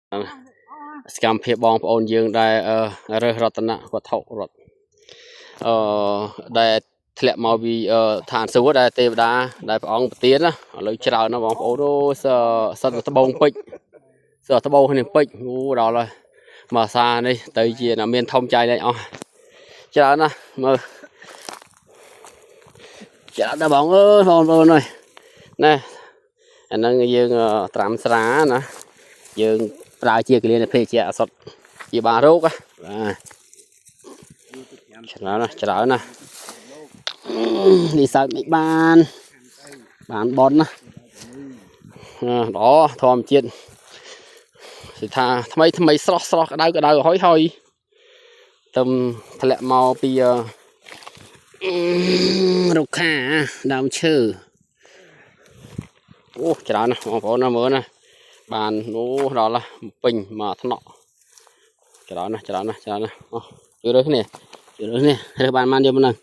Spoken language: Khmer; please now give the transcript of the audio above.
សកម្មភាពបងប្អូនយើងដែលរើសរតនៈវត្ថុរត់ដែលធ្លាក់មកពីឋានសួគ៌ដែលទេវតាដែលព្រះអង្គប្រទានណាឥឡូវច្រើនណាស់បងប្អូនអូសិតត្បូងពេជ្រសិតត្បូងនេះពេជ្រអូដល់ហើយមកសានេះទៅជាមានធំចៃលែងអស់ច្រើនណាស់មើលច្រើនណាស់បងអើយបងប្អូនអើយណែអាហ្នឹងយើងត្រាំស្រាណាយើងប្រើជាកលៀនភេទជាអសុតជាបារោគបាទច្រើនណាស់នេះសើចមិនបានបនណាល្អធម្មជាតិគឺថាថ្មីស្រស់ក្តៅហើយទៅធ្លាក់មកពីរុក្ខាដើមឈើអូច្រើនណាស់បងប្អូនណាមើលណាបានអូដល់ពេញមកថ្នាក់ច្រើនណាស់អូជួយរើសគ្នារើសបានយកមកហ្នឹង